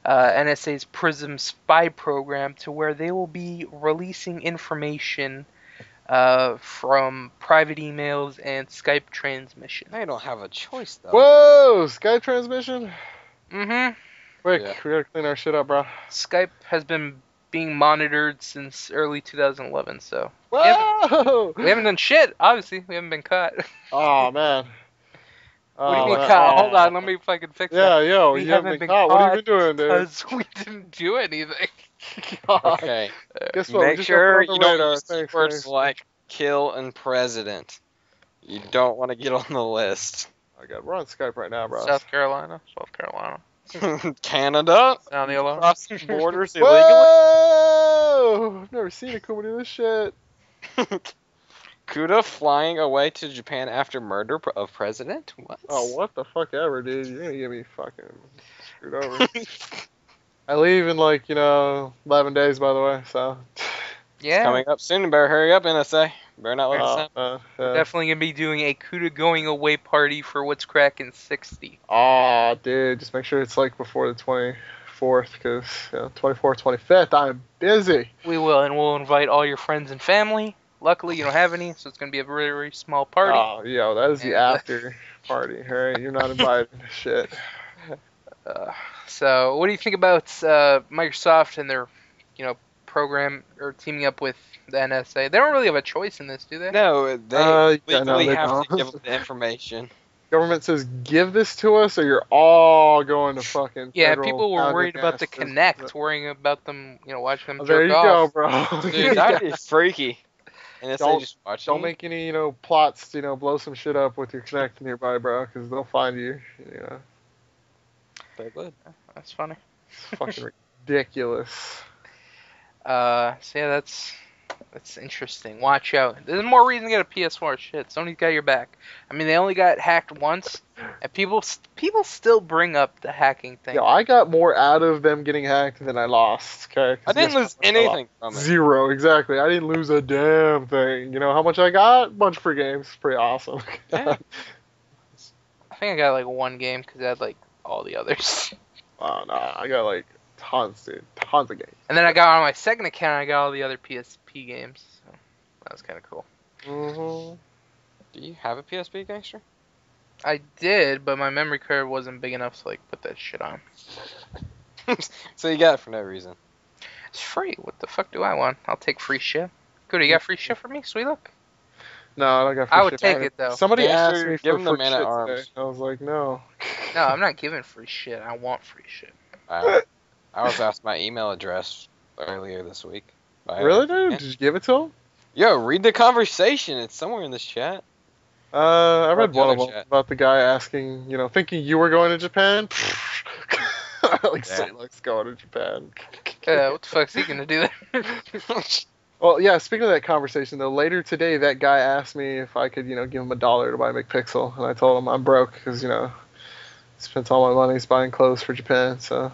NSA's PRISM spy program, to where they will be releasing information from private emails and Skype transmission. They don't have a choice though. Whoa! Skype transmission? Mm-hmm. Quick, Yeah. we gotta clean our shit up, bro. Skype has been being monitored since early 2011, so Whoa! we haven't done shit. Obviously, we haven't been caught. Oh, man. What do you Oh, mean man. caught? Oh. Hold on, let me fucking fix Yeah, that. yo, We you haven't haven't been been caught. What have you been doing, dude? Because we didn't do anything. God. Okay. Guess what? We Make just sure got put on you the don't radar. use Thanks, words thanks. like kill and president. You don't want to get on the list. Oh, God, we're on Skype right now, bro. South Carolina. Canada Sound the alarm? crossing borders illegally. Whoa! I've never seen a Kuma do this shit. Kuda flying away to Japan after murder of president? What? Oh, what the fuck ever, dude. You're gonna get me fucking screwed over. I leave in, 11 days, by the way, so. Yeah. Coming up soon. Better hurry up, NSA. Better not let this happen. We're definitely going to be doing a Kuda going away party for What's Crackin' 60. Aw, dude, just make sure it's before the 24th, because 24th, 25th, I'm busy. We will, and we'll invite all your friends and family. Luckily, you don't have any, so it's going to be a very, very small party. Oh, yo, that is the And, after party, alright? You're not invited. Shit. So, what do you think about Microsoft and their, program, or teaming up with the NSA? They don't really have a choice in this, do they? No, they legally they have don't. to give them the information. Government says, give this to us, or you're all going to fucking Yeah, federal people were worried pounding about the asses. Connect, worrying about them, watching them Oh, jerk there you off. go, bro. Dude, that'd be freaky. NSA Don't- just watching. Don't make any, plots, blow some shit up with your Connect nearby, bro, because they'll find you, They would. That's funny. It's fucking ridiculous. So yeah, that's interesting. Watch out. There's more reason to get a PS4. Shit, Sony's got your back. I mean, they only got hacked once, and people still bring up the hacking thing. Yeah, I got more out of them getting hacked than I lost, okay? 'Cause I didn't guess lose how much I lost? anything from it. Zero, exactly. I didn't lose a damn thing. You know how much I got? A bunch of free games. Pretty awesome. Yeah. I think I got like one game because I had like all the others. Oh, no, I got tons, dude. Tons of games. And then I got on my second account, I got all the other PSP games. So that was kind of cool. Mm-hmm. Do you have a PSP, gangster? I did, but my memory card wasn't big enough to put that shit on. So you got it for no reason. It's free. What the fuck do I want? I'll take free shit. Good, you got free shit for me? Sweet look. No, I don't got free I would shit. take it, though. Somebody Gangster, asked me give for him the free man shit at arms. today. I was like, no. No, I'm not giving free shit. I want free shit. I was asked my email address earlier this week. Really, dude? Did you give it to him? Yo, read the conversation. It's somewhere in this chat. I read the one other of them chat. about the guy asking, thinking you were going to Japan. Yeah. Let's go to Japan. What the fuck's he gonna do there? Well, yeah, speaking of that conversation, though, later today, that guy asked me if I could, give him $1 to buy a McPixel. And I told him I'm broke because, spent all my money buying clothes for Japan, so.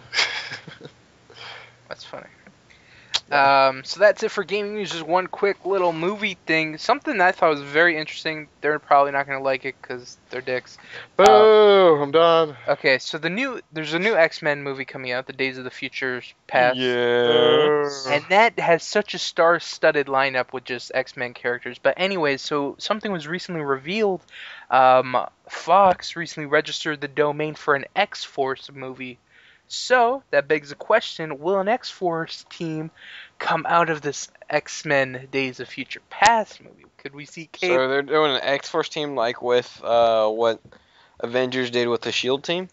That's funny. So that's it for gaming news. Just one quick little movie thing. Something I thought was very interesting. They're probably not going to like it because they're dicks. Boo! I'm done. Okay, so there's a new X-Men movie coming out, The Days of the Future Past. Yeah. And that has such a star-studded lineup with just X-Men characters. But anyways, so something was recently revealed. Fox recently registered the domain for an X-Force movie. So, that begs the question, will an X-Force team come out of this X-Men Days of Future Past movie? Could we see Cable? So they're doing an X-Force team like with what Avengers did with the S.H.I.E.L.D. team?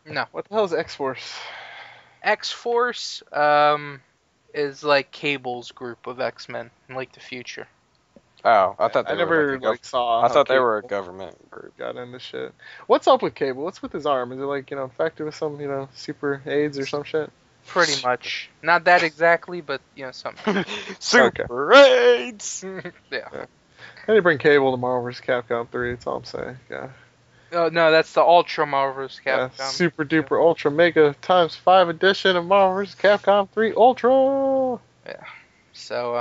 No. What the hell is X-Force? X-Force is like Cable's group of X-Men in the future. Oh, I thought they I were never like a saw. I how thought they were a Cable government group. got into shit. What's up with Cable? What's with his arm? Is it infected with some super AIDS or some shit? Pretty much. Not that exactly, but something. Super AIDS. Yeah. I need to bring Cable to Marvel vs. Capcom 3. That's all I'm saying. Yeah. Oh no, that's the Ultra Marvel vs. Yeah, Capcom. super duper ultra mega times 5 edition of Marvel vs. Capcom 3 Ultra. So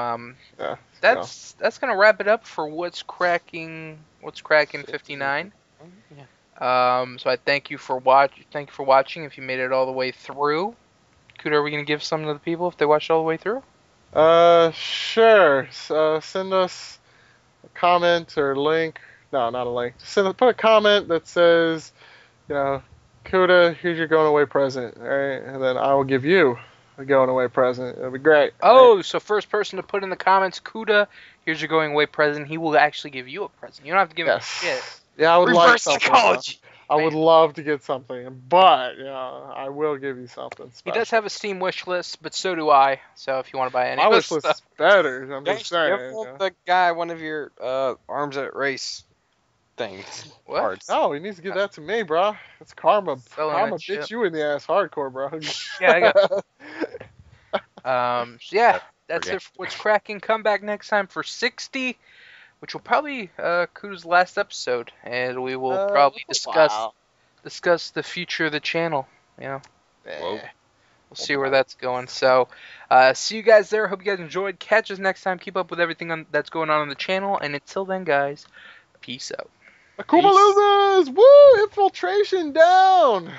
Yeah, that's gonna wrap it up for what's cracking 59. So I thank you for watching. If you made it all the way through, Kuda, are we gonna give some to the people if they watched all the way through? Sure. Send us a comment or link. No, not a link. Put a comment that says, Kuda, here's your going away present. All right, and then I will give you a going away present. It'll be great. Oh, so first person to put in the comments, Kuda, here's your going away present. He will actually give you a present. You don't have to give him shit. Yeah, I would like Reverse something. psychology. I would love to get something, but I will give you something special. He does have a Steam wish list, but so do I. So if you want to buy any, my wish list is better. I'm just saying. Give the guy one of your arms at race things. What? Cards. No, he needs to give that to me, bro. It's karma. Selling Karma that shit. bit you in the ass hardcore, bro. Yeah, I got. Yeah, that's it. For what's cracking? Come back next time for 60, which will probably Kuda's last episode, and we will probably discuss the future of the channel. Whoa. We'll see where that's going. So, see you guys there. Hope you guys enjoyed. Catch us next time. Keep up with everything that's going on the channel. And until then, guys, peace out. Akuma losers! Woo! Infiltration down!